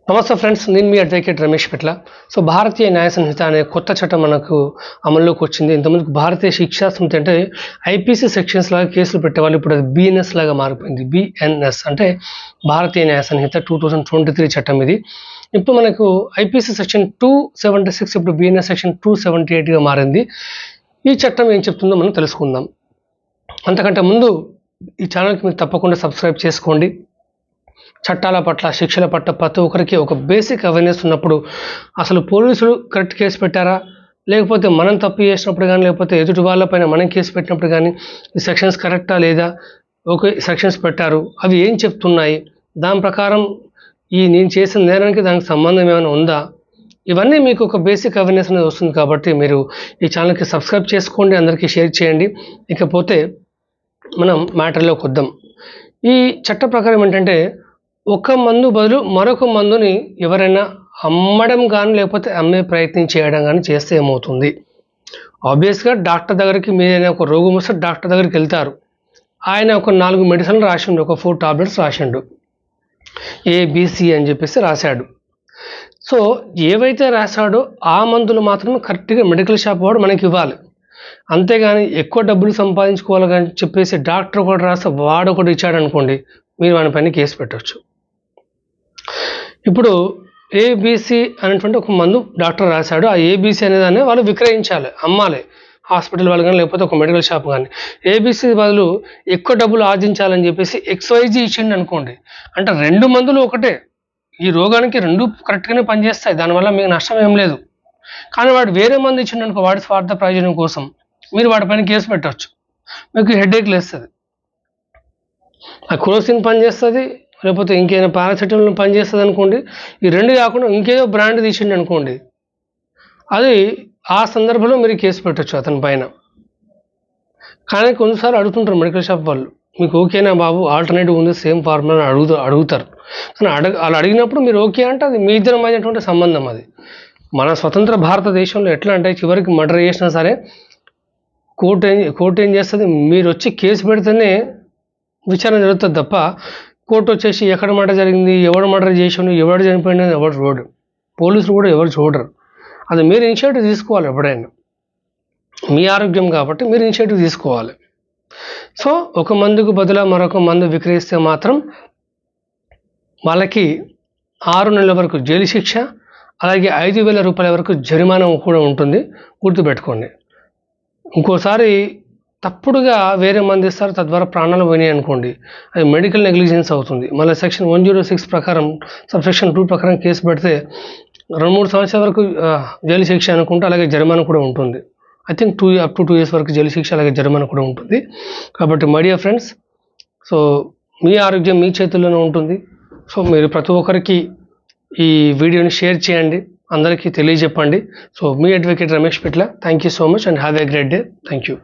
నమస్తే ఫ్రెండ్స్, నేను మీ అడ్వకేట్ రమేష్ పెట్ల. సో భారతీయ న్యాయ సంహిత అనే కొత్త చట్టం మనకు అమల్లోకి వచ్చింది. ఇంతకుముందు భారతీయ శిక్షా సంహిత అంటే ఐపీసీ సెక్షన్స్ లాగా కేసులు పెట్టేవాళ్ళు, ఇప్పుడు అది బిఎన్ఎస్ లాగా మారిపోయింది. బిఎన్ఎస్ అంటే భారతీయ న్యాయ సంహిత 2023 చట్టం ఇది. ఇప్పుడు మనకు ఐపీసీ సెక్షన్ 276 ఇప్పుడు బిఎన్ఎస్ సెక్షన్ 278గా మారింది. ఈ చట్టం ఏం చెప్తుందో మనం తెలుసుకుందాం. అంతకంటే ముందు ఈ ఛానల్కి మీరు తప్పకుండా సబ్స్క్రైబ్ చేసుకోండి. చట్టాల పట్ల, శిక్షల పట్ల ప్రతి ఒక్కరికి ఒక బేసిక్ అవేర్నెస్ ఉన్నప్పుడు అసలు పోలీసులు కరెక్ట్ కేసు పెట్టారా, లేకపోతే మనం తప్పు చేసినప్పుడు కానీ, లేకపోతే ఎదుటి వాళ్ళపైన మనం కేసు పెట్టినప్పుడు కానీ ఈ సెక్షన్స్ కరెక్టా లేదా, ఓకే సెక్షన్స్ పెట్టారు అవి ఏం చెప్తున్నాయి, దాని ప్రకారం నేను చేసిన నేరానికి దానికి సంబంధం ఏమైనా ఉందా, ఇవన్నీ మీకు ఒక బేసిక్ అవేర్నెస్ అనేది వస్తుంది. కాబట్టి మీరు ఈ ఛానల్కి సబ్స్క్రైబ్ చేసుకోండి, అందరికీ షేర్ చేయండి. ఇకపోతే మనం మ్యాటర్లోకి వద్దాం. ఈ చట్ట ప్రకారం ఏంటంటే ఒక మందు బదులు మరొక మందుని ఎవరైనా అమ్మడం కానీ లేకపోతే అమ్మే ప్రయత్నం చేయడం కానీ చేస్తే ఏమవుతుంది? ఆబ్వియస్గా డాక్టర్ దగ్గరికి మీరైనా ఒక రోగం వస్తే డాక్టర్ దగ్గరికి వెళ్తారు. ఆయన ఒక 4 మెడిసిన్లు రాసిండు, ఒక 4 టాబ్లెట్స్ రాసిండు, ఏబిసి అని చెప్పేసి రాశాడు. సో ఏవైతే రాశాడో ఆ మందులు మాత్రమే కరెక్ట్గా మెడికల్ షాప్ వాడు మనకి ఇవ్వాలి. అంతేగాని ఎక్కువ డబ్బులు సంపాదించుకోవాలి కానీ చెప్పేసి డాక్టర్ ఒకటి రాస్తే వాడు ఒకటి ఇచ్చాడు అనుకోండి, మీరు వాని పైన కేసు పెట్టవచ్చు. ఇప్పుడు ఏబిసి అనేటువంటి ఒక మందు డాక్టర్ రాశాడు, ఆ ఏబిసి అనేదాన్ని వాళ్ళు విక్రయించాలి, అమ్మాలి, హాస్పిటల్ వాళ్ళు కానీ లేకపోతే ఒక మెడికల్ షాప్ కానీ. ఏబిసి బదులు ఎక్కువ డబ్బులు ఆర్జించాలని చెప్పేసి XYZ ఇచ్చిండు అనుకోండి, అంటే 2 మందులు ఒకటే, ఈ రోగానికి 2 కరెక్ట్గానే పనిచేస్తాయి, దానివల్ల మీకు నష్టం ఏం లేదు. కానీ వాడు వేరే మందు ఇచ్చిండు అనుకో, వాడి స్వార్థ ప్రయోజనం కోసం మీరు వాడిపైన కేసు పెట్టవచ్చు. మీకు హెడేక్ లేస్తుంది, ఆ క్రోసిన్ పనిచేస్తుంది, లేకపోతే ఇంకేదైనా పారాసెటమాల్ పనిచేస్తుంది అనుకోండి. ఈ 2 కాకుండా ఇంకేదో బ్రాండ్ తీసిండు అనుకోండి, అది ఆ సందర్భంలో మీరు కేసు పెట్టచ్చు అతని పైన. కానీ కొన్నిసార్లు అడుగుతుంటారు మెడికల్ షాప్ వాళ్ళు, మీకు ఓకేనా బాబు, ఆల్టర్నేటివ్ ఉంది సేమ్ ఫార్ములా అడుగుతారు. కానీ వాళ్ళు అడిగినప్పుడు మీరు ఓకే అంటే అది మీ ఇద్దరి మధ్యటువంటి సంబంధం. అది మన స్వతంత్ర భారతదేశంలో ఎట్లా అంటే చివరికి మర్డర్ చేసినా సరే కోర్టు ఏం చేస్తుంది, మీరు వచ్చి కేసు పెడితేనే విచారణ జరుగుతుంది తప్ప కోర్టు వచ్చేసి ఎక్కడ మర్డర్ జరిగింది, ఎవడు మర్డర్ చేసాడు, ఎవడు చనిపోయినా ఎవరు చూడరు, పోలీసులు కూడా ఎవరు చూడరు. అది మీరు ఇనిషియేటివ్ తీసుకోవాలి. ఎప్పుడైనా మీ ఆరోగ్యం కాబట్టి మీరు ఇనిషియేటివ్ తీసుకోవాలి. సో ఒక మందుకు బదులు మరొక మందు విక్రయిస్తే మాత్రం వాళ్ళకి 6 నెలల వరకు జైలు శిక్ష, అలాగే 5,000 రూపాయల వరకు జరిమానా కూడా ఉంటుంది, గుర్తుపెట్టుకోండి. ఇంకోసారి తప్పుడుగా వేరే మంది ఇస్తారు, తద్వారా ప్రాణాలు పోయినాయి అనుకోండి, అది మెడికల్ నెగ్లిజెన్స్ అవుతుంది. మళ్ళీ సెక్షన్ 106 ప్రకారం సబ్సెక్షన్ 2 ప్రకారం కేసు పెడితే 2-3 సంవత్సరాల వరకు జైలు శిక్ష అనుకుంటే, అలాగే జరిమానా కూడా ఉంటుంది. I think up to 2 years వరకు జైలు శిక్ష, అలాగే జరిమానా కూడా ఉంటుంది. కాబట్టి మై డియర్ ఫ్రెండ్స్, సో మీ ఆరోగ్యం మీ చేతుల్లోనే ఉంటుంది. సో మీరు ప్రతి ఒక్కరికి ఈ వీడియోని షేర్ చేయండి, అందరికీ తెలియజెప్పండి. సో మీ advocate Ramesh Petla. Thank you so much and have a great day. Thank you.